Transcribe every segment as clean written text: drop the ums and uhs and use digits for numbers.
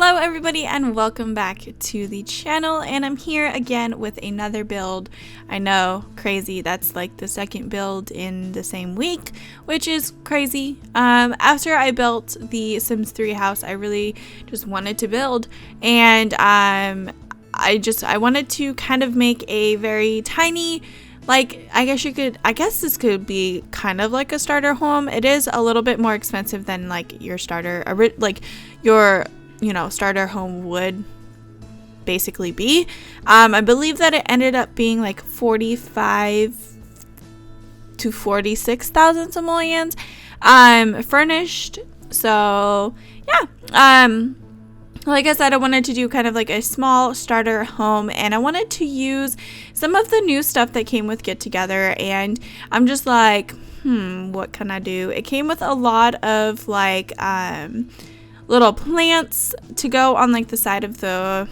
Hello everybody and welcome back to the channel, and I'm here again with another build. I know, crazy, that's like the second build in the same week, which is crazy. After I built the Sims 3 house, I really just wanted to build, and I wanted to kind of make a very tiny, like, I guess this could be kind of like a starter home. It is a little bit more expensive than like your starter, starter home would basically be. I believe that it ended up being like 45 to 46,000 simoleons, furnished. So yeah, like I said, I wanted to do kind of like a small starter home, and I wanted to use some of the new stuff that came with Get Together, and I'm just like, what can I do? It came with a lot of like little plants to go on like the side of the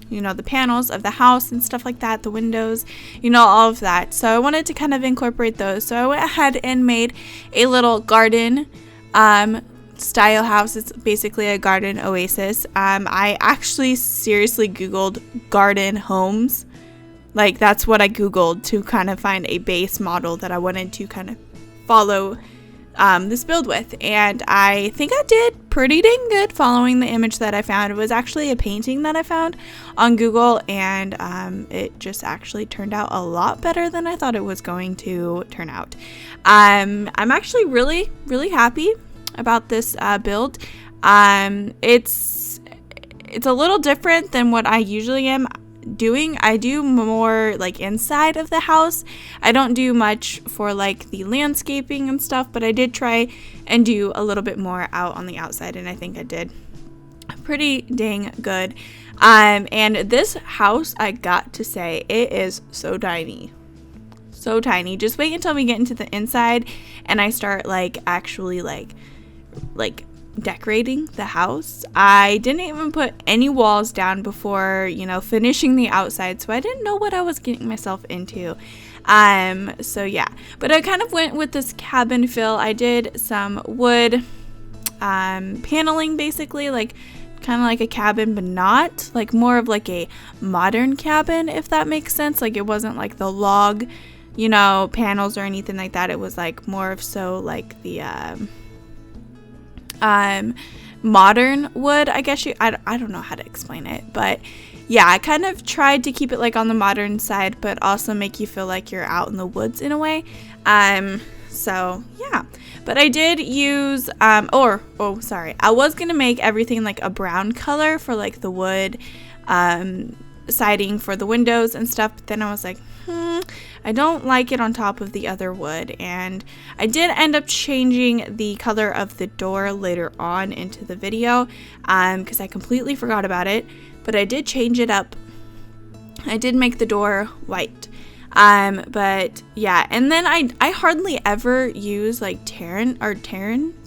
the panels of the house and stuff like that, the windows, all of that. So I wanted to kind of incorporate those. So I went ahead and made a little garden style house. It's basically a garden oasis. I actually seriously googled garden homes. Like, that's what I googled to kind of find a base model that I wanted to kind of follow this build with, and I think I did pretty dang good following the image that I found. It was actually a painting that I found on Google, and it just actually turned out a lot better than I thought it was going to turn out. I'm actually really happy about this build. It's a little different than what I usually am doing. I do more like inside of the house. I don't do much for like the landscaping and stuff, but I did try and do a little bit more out on the outside, and I think I did pretty dang good. And this house, I got to say, it is so tiny. So tiny. Just wait until we get into the inside and I start like actually like decorating the house. I didn't even put any walls down before finishing the outside, so I didn't know what I was getting myself into. So yeah, but I kind of went with this cabin feel. I did some wood paneling, basically like kind of like a cabin, but not like, more of like a modern cabin, if that makes sense. Like, it wasn't like the log panels or anything like that. It was like more of so like the modern wood, I guess. I don't know how to explain it, but yeah, I kind of tried to keep it like on the modern side, but also make you feel like you're out in the woods in a way. So yeah, but I did use I was gonna make everything like a brown color for like the wood siding for the windows and stuff, but then I was like, I don't like it on top of the other wood, and I did end up changing the color of the door later on into the video, because I completely forgot about it, but I did change it up. I did make the door white, but yeah, and then I hardly ever use like Terran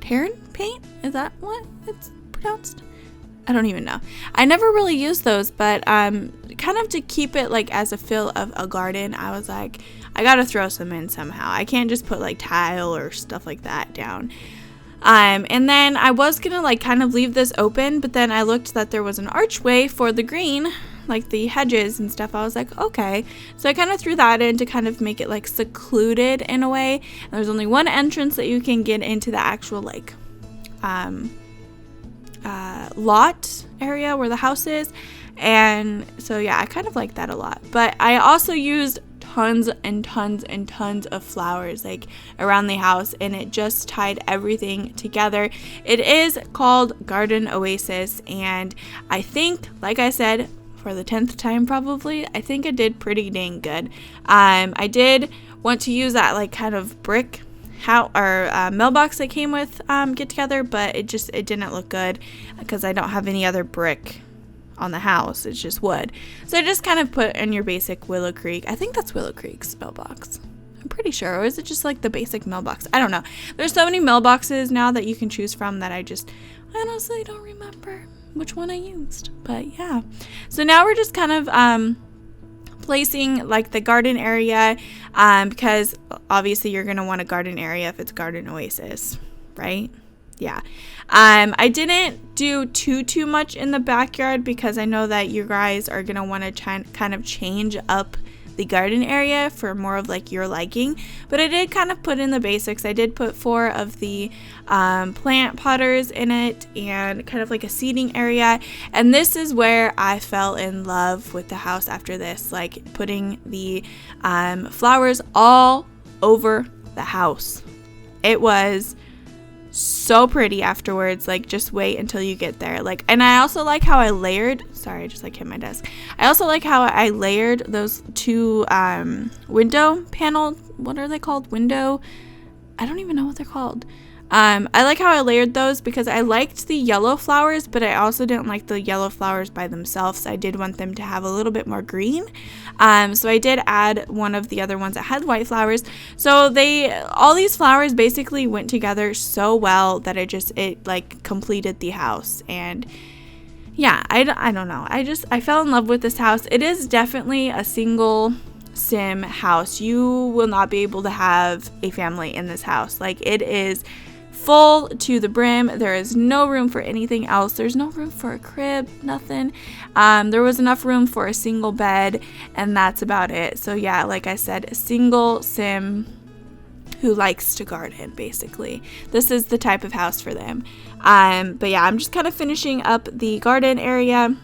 paint. Is that what it's pronounced? I don't even know. I never really use those, but kind of to keep it like as a feel of a garden, I was like, I gotta throw some in somehow. I can't just put like tile or stuff like that down. And then I was gonna like kind of leave this open, but then I looked that there was an archway for the green, like the hedges and stuff. I was like, okay. So I kind of threw that in to kind of make it like secluded in a way. And there's only one entrance that you can get into the actual like lot area where the house is, and so yeah, I kind of like that a lot. But I also used tons and tons and tons of flowers like around the house, and it just tied everything together. It is called Garden Oasis, and I think, like I said, for the 10th time probably, I think it did pretty dang good. I did want to use that like kind of brick mailbox that came with Get Together, but it didn't look good because I don't have any other brick on the house. It's just wood, so I just kind of put in your basic Willow Creek. I think that's Willow Creek's mailbox, I'm pretty sure. Or is it just like the basic mailbox? I don't know. There's so many mailboxes now that you can choose from that I honestly don't remember which one I used. But yeah, so now we're just kind of placing like the garden area, because obviously you're going to want a garden area if it's Garden Oasis, right? yeah. I didn't do too much in the backyard because I know that you guys are going to want to kind of change up the garden area for more of like your liking, but I did kind of put in the basics. I did put 4 of the plant potters in it and kind of like a seating area, and this is where I fell in love with the house after this, like putting the flowers all over the house. It was so pretty afterwards. Like, just wait until you get there. Like, and I also like how I layered, sorry, I just like hit my desk. I also like how I layered those 2 window panel, what are they called? I don't even know what they're called. I like how I layered those because I liked the yellow flowers, but I also didn't like the yellow flowers by themselves. I did want them to have a little bit more green. So I did add one of the other ones that had white flowers. So all these flowers basically went together so well that it like completed the house. And yeah, I don't know. I fell in love with this house. It is definitely a single sim house. You will not be able to have a family in this house. Like, it is full to the brim. There is no room for anything else. There's no room for a crib, nothing. There was enough room for a single bed, and that's about it. So yeah, like I said, a single sim who likes to garden, basically. This is the type of house for them. But yeah, I'm just kind of finishing up the garden area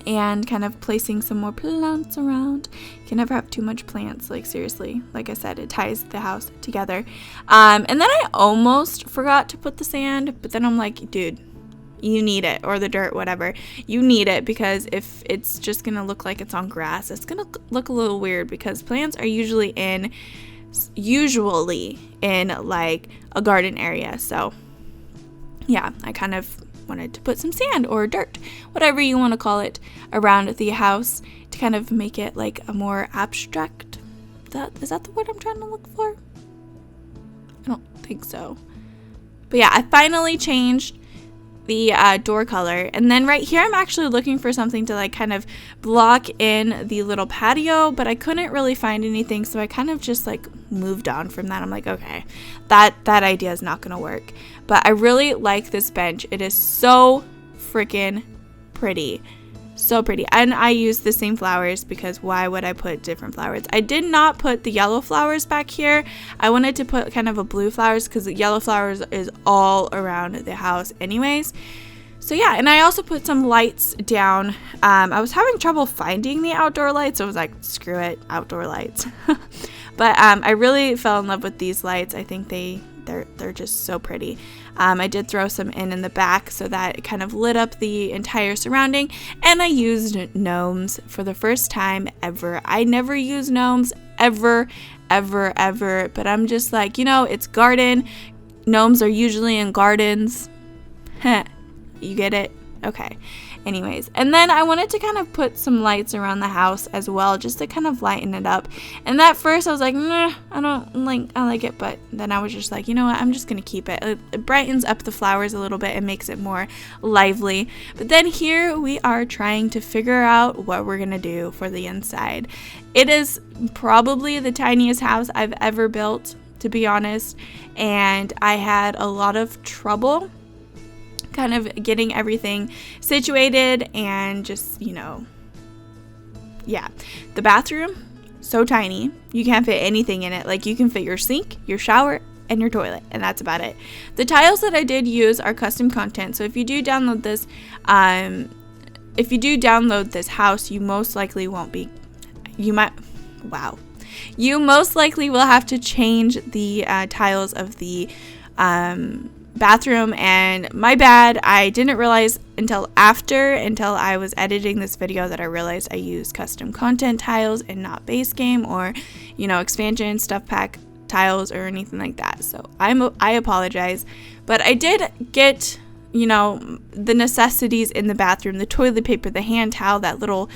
and kind of placing some more plants around. You can never have too much plants, like seriously. Like I said, it ties the house together. And then I almost forgot to put the sand, but then I'm like, dude, you need it, or the dirt, whatever. You need it, because if it's just gonna look like it's on grass, it's gonna look a little weird, because plants are usually in like a garden area. So yeah, I kind of wanted to put some sand or dirt, whatever you want to call it, around the house to kind of make it like a more abstract. Is that the word I'm trying to look for? I don't think so. But yeah, I finally changed the door color, and then right here I'm actually looking for something to like kind of block in the little patio, but I couldn't really find anything, so I kind of just like moved on from that. I'm like, okay, that idea is not gonna work. But I really like this bench. It is so freaking pretty. So pretty. And I used the same flowers, because why would I put different flowers? I did not put the yellow flowers back here. I wanted to put kind of a blue flowers, because the yellow flowers is all around the house anyways. So yeah, and I also put some lights down. I was having trouble finding the outdoor lights, so I was like, screw it, outdoor lights. But I really fell in love with these lights. I think they're just so pretty. I did throw some in the back so that it kind of lit up the entire surrounding, and I used gnomes for the first time ever. I never use gnomes ever, but I'm just like, it's garden. Gnomes are usually in gardens. You get it? Okay. Anyways, and then I wanted to kind of put some lights around the house as well, just to kind of lighten it up. And at first I was like, nah, I like it, but then I was just like, you know what, I'm just gonna keep it. It brightens up the flowers a little bit and makes it more lively. But then here we are trying to figure out what we're gonna do for the inside. It is probably the tiniest house I've ever built, to be honest, and I had a lot of trouble kind of getting everything situated, and just, yeah. The bathroom, so tiny, you can't fit anything in it. Like, you can fit your sink, your shower, and your toilet, and that's about it. The tiles that I did use are custom content, so if you do download this house, you most likely will have to change the tiles of the bathroom, and my bad, I didn't realize until I was editing this video that I realized I used custom content tiles and not base game or expansion stuff pack tiles or anything like that. So I apologize, but I did get the necessities in the bathroom, the toilet paper, the hand towel, that little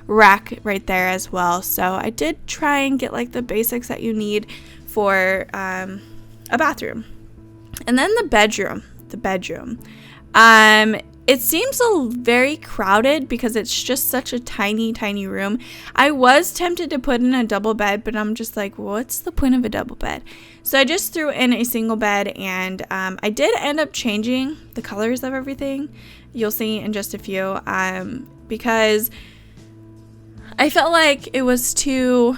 rack right there as well. So I did try and get like the basics that you need for a bathroom. And then the bedroom. it seems very crowded because it's just such a tiny room. I was tempted to put in a double bed, but I'm just like, what's the point of a double bed? So I just threw in a single bed, and I did end up changing the colors of everything. You'll see in just a few, because I felt like it was too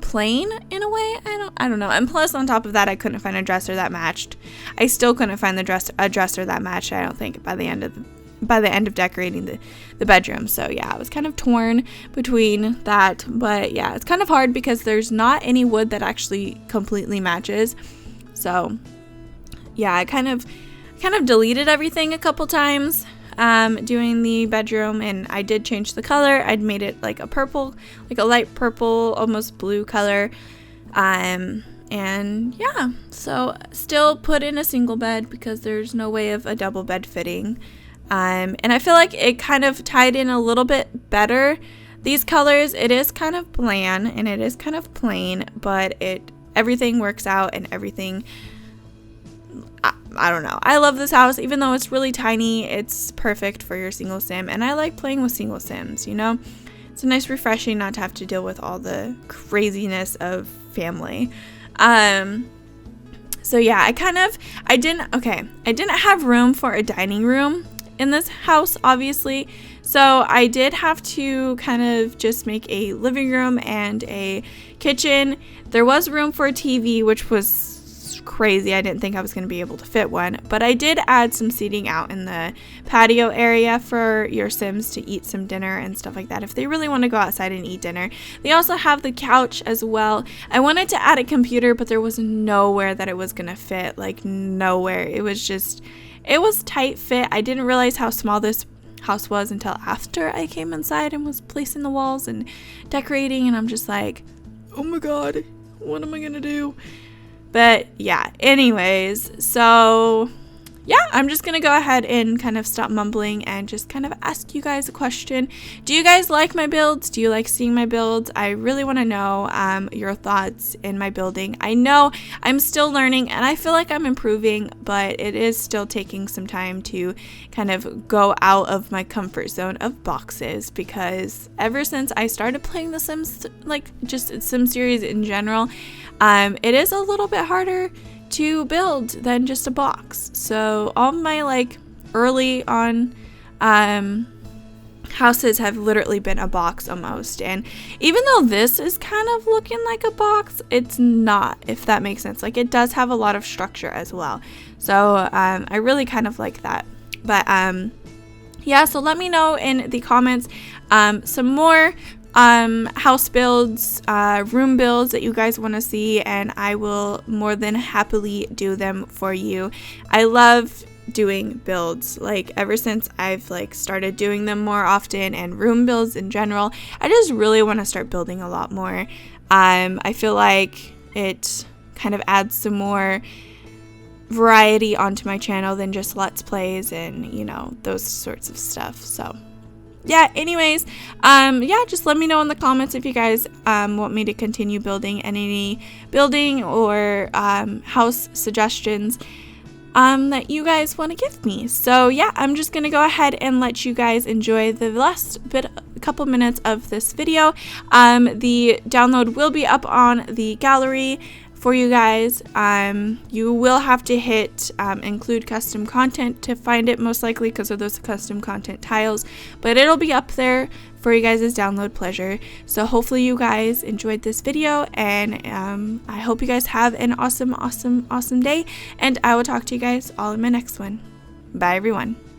plain in a way. I don't know. And plus, on top of that, I couldn't find a dresser that matched. I still couldn't find a dresser that matched, I don't think, by the end of decorating the bedroom. So yeah, I was kind of torn between that. But yeah, it's kind of hard because there's not any wood that actually completely matches. So yeah, I kind of deleted everything a couple times doing the bedroom, and I did change the color. I'd made it like a purple, like a light purple, almost blue color. And yeah, so still put in a single bed because there's no way of a double bed fitting. And I feel like it kind of tied in a little bit better. These colors, it is kind of bland and it is kind of plain, but everything works out and everything. I don't know. I love this house. Even though it's really tiny, it's perfect for your single sim. And I like playing with single sims, you know? It's a nice refreshing not to have to deal with all the craziness of family. So yeah, I didn't have room for a dining room in this house, obviously. So I did have to kind of just make a living room and a kitchen. There was room for a TV, which was crazy. I didn't think I was going to be able to fit one, but I did add some seating out in the patio area for your sims to eat some dinner and stuff like that if they really want to go outside and eat dinner. They also have the couch as well. I wanted to add a computer, but there was nowhere that it was going to fit, like nowhere. It was tight fit. I didn't realize how small this house was until after I came inside and was placing the walls and decorating, and I'm just like, oh my god, what am I going to do? But yeah, anyways, so yeah, I'm just going to go ahead and kind of stop mumbling and just kind of ask you guys a question. Do you guys like my builds? Do you like seeing my builds? I really want to know your thoughts in my building. I know I'm still learning and I feel like I'm improving, but it is still taking some time to kind of go out of my comfort zone of boxes, because ever since I started playing The Sims, like just Sim series in general, it is a little bit harder to build than just a box. So all my like early on houses have literally been a box almost, and even though this is kind of looking like a box, it's not, if that makes sense. Like, it does have a lot of structure as well, so I really kind of like that. But yeah, so let me know in the comments some more house builds, room builds that you guys want to see, and I will more than happily do them for you. I love doing builds, like ever since I've like started doing them more often, and room builds in general. I just really want to start building a lot more. I feel like it kind of adds some more variety onto my channel than just let's plays and, you know, those sorts of stuff. So yeah, anyways, yeah, just let me know in the comments if you guys want me to continue building, and any building or house suggestions that you guys want to give me. So yeah, I'm just gonna go ahead and let you guys enjoy the last couple minutes of this video. The download will be up on the gallery for you guys. You will have to hit include custom content to find it, most likely because of those custom content tiles, but it'll be up there for you guys' download pleasure. So hopefully you guys enjoyed this video, and I hope you guys have an awesome day, and I will talk to you guys all in my next one. Bye everyone.